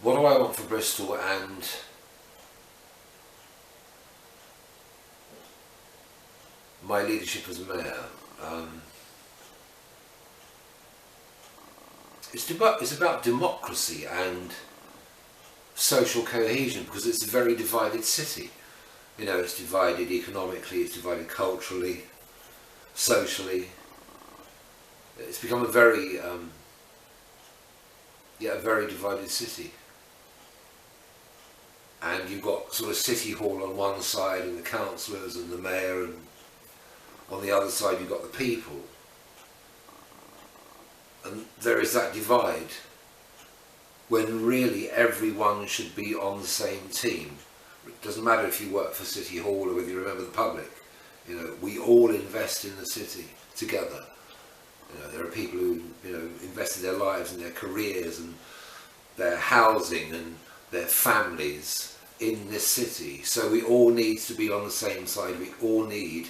what do I want for Bristol and my leadership as mayor? It's about democracy and social cohesion, because it's a very divided city. You know, it's divided economically, it's divided culturally, socially. It's become a very divided city. And you've got sort of City Hall on one side and the councillors and the mayor, and on the other side you've got the people. And there is that divide when really everyone should be on the same team. It doesn't matter if you work for City Hall or whether you're a member of the public. You know, we all invest in the city together. You know, there are people who, you know, invested their lives and their careers and their housing and their families in this city. So we all need to be on the same side. We all need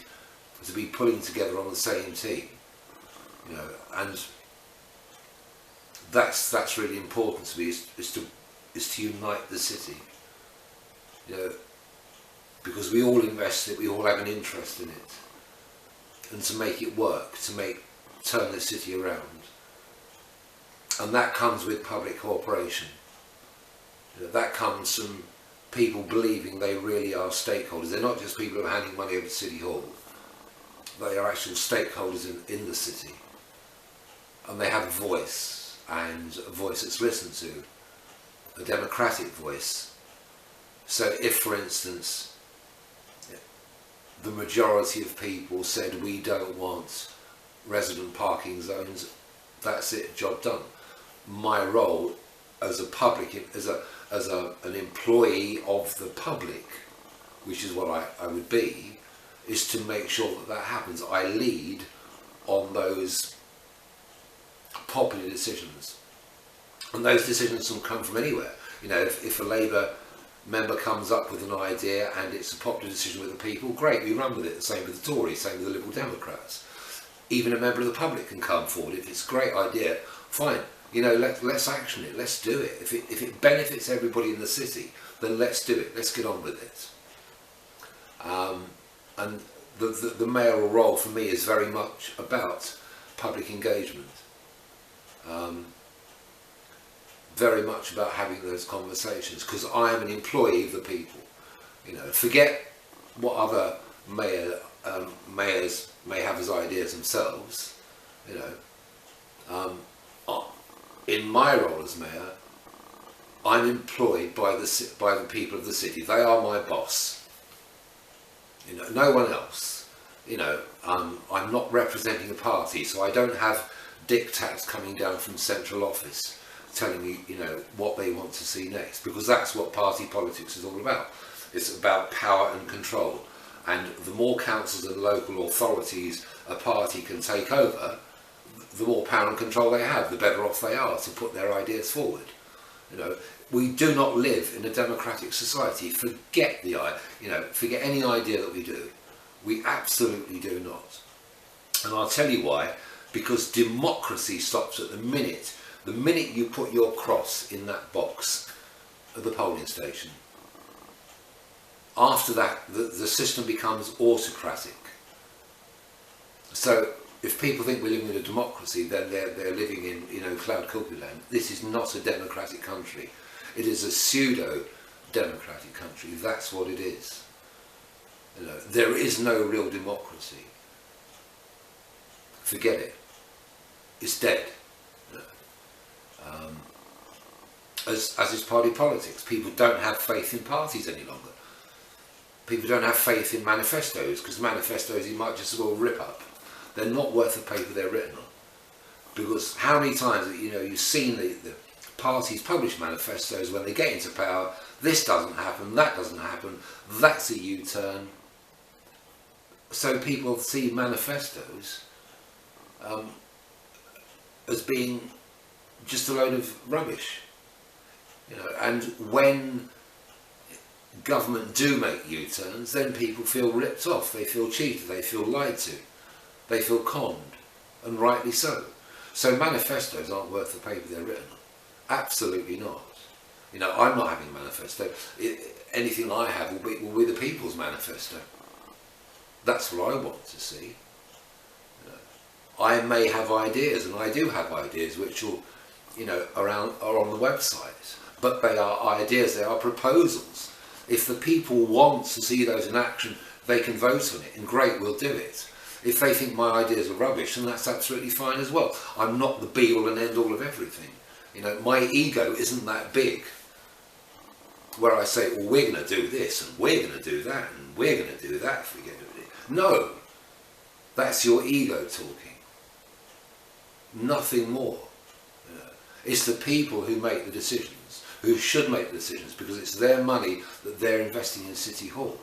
to be pulling together on the same team. You know, and that's really important to me, is to unite the city. You know, because we all invest in it, we all have an interest in it, and to make it work, turn the city around, and that comes with public cooperation. You know, that comes from people believing they really are stakeholders. They're not just people who are handing money over to City Hall. They are actual stakeholders in the city, and they have a voice, and a voice that's listened to, a democratic voice. So if, for instance, the majority of people said we don't want resident parking zones, that's it, job done. My role as a public, as an employee of the public, which is what I would be, is to make sure that happens. I lead on those popular decisions, and those decisions can come from anywhere. You know, if a Labour member comes up with an idea and it's a popular decision with the people, great, we run with it. Same with the Tories, same with the Liberal Democrats. Even a member of the public can come forward. If it's a great idea, fine, you know, let's action it, let's do it. If it benefits everybody in the city, then let's do it, let's get on with it. And the mayoral role for me is very much about public engagement. Very much about having those conversations, because I am an employee of the people. You know, forget what other mayors may have as ideas themselves. You know, in my role as mayor, I'm employed by the people of the city. They are my boss. You know, no one else. You know, I'm not representing a party, so I don't have diktats coming down from central office telling me, you know, what they want to see next, because that's what party politics is all about. It's about power and control, and the more councils and local authorities a party can take over, the more power and control they have, the better off they are to put their ideas forward. You know, we do not live in a democratic society. Forget forget any idea that we do. We absolutely do not. And I'll tell you why. Because democracy stops at the minute you put your cross in that box at the polling station. After that, the system becomes autocratic. So if people think we're living in a democracy, then they're living in, you know, cloud cuckoo land. This is not a democratic country. It is a pseudo-democratic country. That's what it is. You know, there is no real democracy. Forget it. It's dead. You know. As is party politics. People don't have faith in parties any longer. People don't have faith in manifestos, because manifestos you might just as well rip up. They're not worth the paper they're written on. Because how many times, you know, you've seen the parties publish manifestos when they get into power, this doesn't happen, that doesn't happen, that's a U-turn. So people see manifestos as being just a load of rubbish. You know, and when government do make U-turns, then people feel ripped off, they feel cheated, they feel lied to, they feel conned, and rightly so. So manifestos aren't worth the paper they're written on. Absolutely not. You know, I'm not having a manifesto. Anything I have will be the people's manifesto. That's what I want to see. You know, I may have ideas, and I do have ideas, which will, you know, are on the website. But they are ideas, they are proposals. If the people want to see those in action, they can vote on it, and great, we'll do it. If they think my ideas are rubbish, then that's absolutely fine as well. I'm not the be-all and end-all of everything. You know, my ego isn't that big, where I say, well, we're going to do this, and we're going to do that, and we're going to do that if we get to it. No, that's your ego talking. Nothing more. You know, it's the people who make the decisions, who should make the decisions, because it's their money that they're investing in City Hall.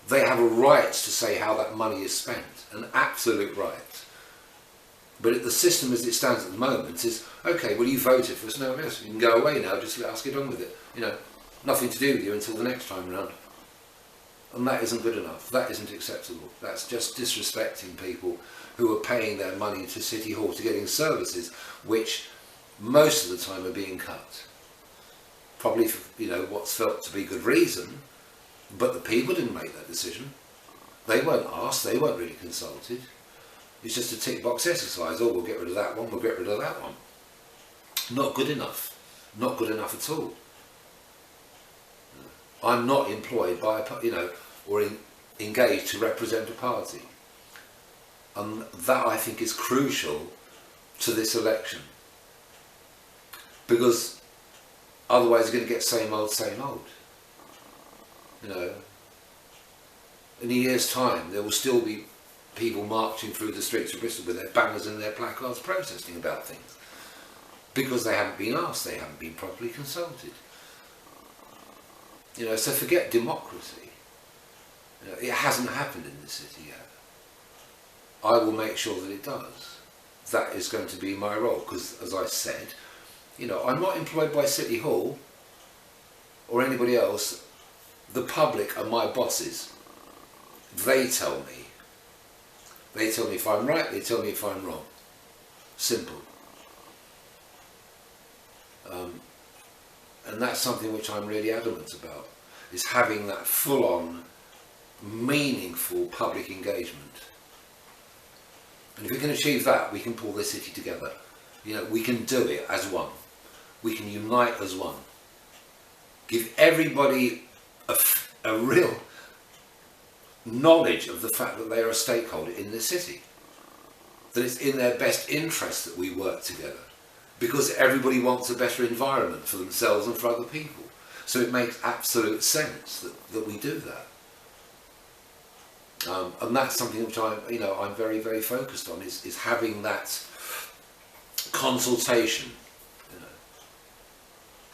They have a right to say how that money is spent, an absolute right. But the system as it stands at the moment is, okay, well, you voted for us, no, yes, you can go away now, just let us get on with it. You know, nothing to do with you until the next time around. And that isn't good enough, that isn't acceptable. That's just disrespecting people who are paying their money to City Hall to getting services which most of the time are being cut. Probably for, you know, what's felt to be good reason, but the people didn't make that decision. They weren't asked, they weren't really consulted. It's just a tick box exercise. Oh, we'll get rid of that one, we'll get rid of that one. Not good enough. Not good enough at all. I'm not employed by a, you know, or engaged to represent a party. And that, I think, is crucial to this election. Because otherwise you're going to get same old, same old. You know, in a year's time there will still be people marching through the streets of Bristol with their banners and their placards protesting about things. Because they haven't been asked, they haven't been properly consulted. You know, so forget democracy. You know, it hasn't happened in the city yet. I will make sure that it does. That is going to be my role, because as I said, you know, I'm not employed by City Hall or anybody else. The public are my bosses. They tell me. They tell me if I'm right, they tell me if I'm wrong. Simple. And that's something which I'm really adamant about, is having that full-on, meaningful public engagement. And if we can achieve that, we can pull this city together. You know, we can do it as one. We can unite as one. Give everybody a real knowledge of the fact that they are a stakeholder in this city. That it's in their best interest that we work together. Because everybody wants a better environment for themselves and for other people. So it makes absolute sense that we do that. And that's something which I'm very, very focused on, is having that consultation, you know,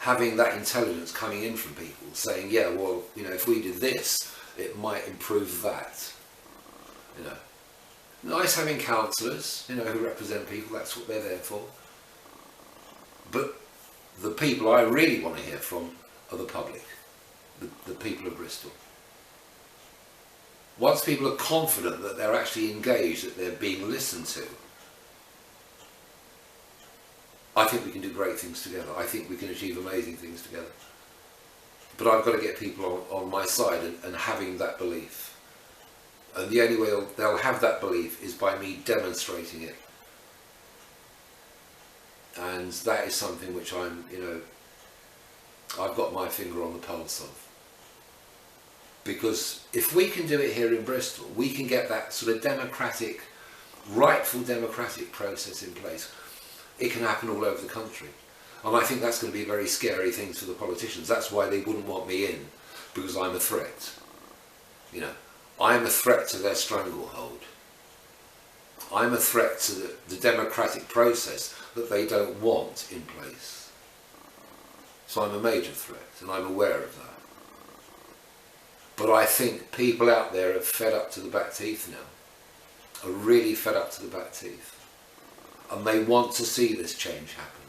having that intelligence coming in from people, saying, yeah, well, you know, if we did this, it might improve that. You know, nice having councillors, you know, who represent people. That's what they're there for. But the people I really want to hear from are the public, the people of Bristol. Once people are confident that they're actually engaged, that they're being listened to, I think we can do great things together. I think we can achieve amazing things together. But I've got to get people on my side and having that belief. And the only way they'll have that belief is by me demonstrating it. And that is something which I'm, you know, I've got my finger on the pulse of. Because if we can do it here in Bristol, we can get that sort of democratic, rightful democratic process in place. It can happen all over the country. And I think that's going to be very scary things for the politicians. That's why they wouldn't want me in, because I'm a threat. You know, I'm a threat to their stranglehold. I'm a threat to the democratic process that they don't want in place. So I'm a major threat, and I'm aware of that. But I think people out there are fed up to the back teeth now, are really fed up to the back teeth. And they want to see this change happen.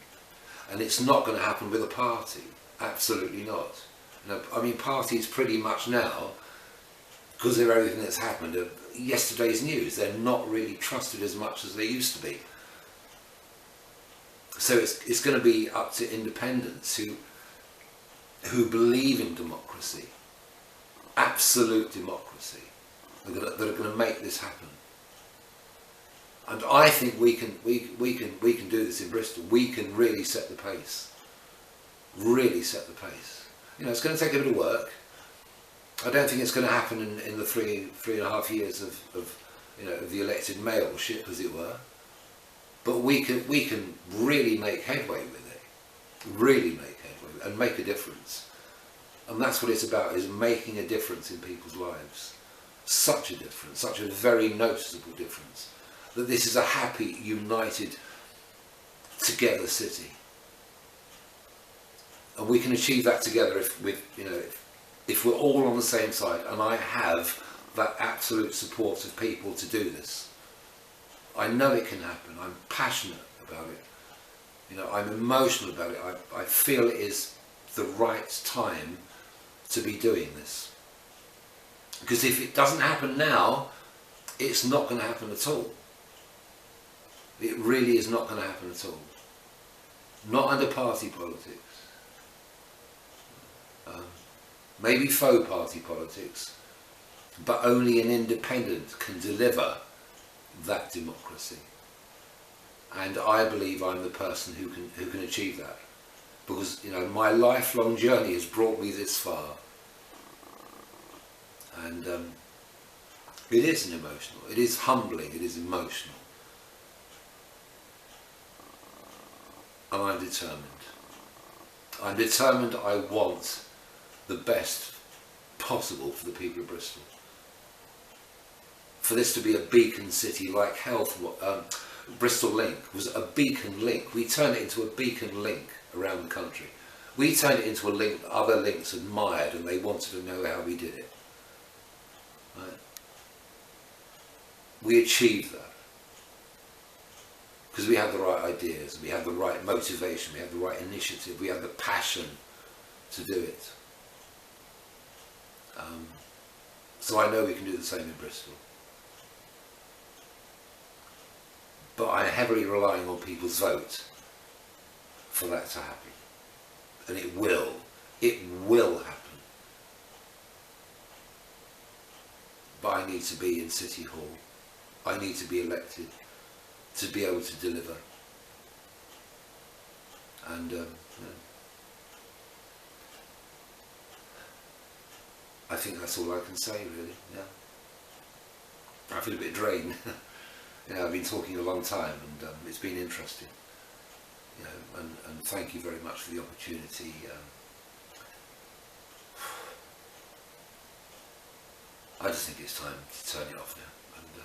And it's not going to happen with a party, absolutely not. You know, I mean, parties pretty much now, because of everything that's happened, are yesterday's news. They're not really trusted as much as they used to be. So it's going to be up to independents who who believe in democracy, absolute democracy, that are going to make this happen. And I think we can do this in Bristol. We can really set the pace. Really set the pace. You know, it's going to take a bit of work. I don't think it's going to happen in the three and a half years of the elected mayorship, as it were. But we can really make headway with it. Really make headway and make a difference. And that's what it's about, is making a difference in people's lives. Such a difference, such a very noticeable difference. That this is a happy, united, together city. And we can achieve that together if we're all on the same side. And I have that absolute support of people to do this. I know it can happen. I'm passionate about it. You know, I'm emotional about it. I feel it is the right time to be doing this. Because if it doesn't happen now, it's not going to happen at all. It really is not going to happen at all. Not under party politics. Maybe faux party politics, but only an independent can deliver that democracy. And I believe I'm the person who can achieve that. Because, you know, my lifelong journey has brought me this far. And it is an emotional, it is humbling, it is emotional. And I'm determined. I'm determined. I want the best possible for the people of Bristol. For this to be a beacon city like Bristol Link was a beacon link. We turned it into a beacon link around the country. We turned it into a link that other links admired and they wanted to know how we did it. Right? We achieved that. Because we had the right ideas, we had the right motivation, we had the right initiative, we had the passion to do it. So I know we can do the same in Bristol. But I'm heavily relying on people's vote for that to happen. And it will happen. But I need to be in City Hall. I need to be elected to be able to deliver. And I think that's all I can say, really. Yeah. I feel a bit drained. You know, I've been talking a long time, and it's been interesting. You know, and thank you very much for the opportunity. I just think it's time to turn it off now. And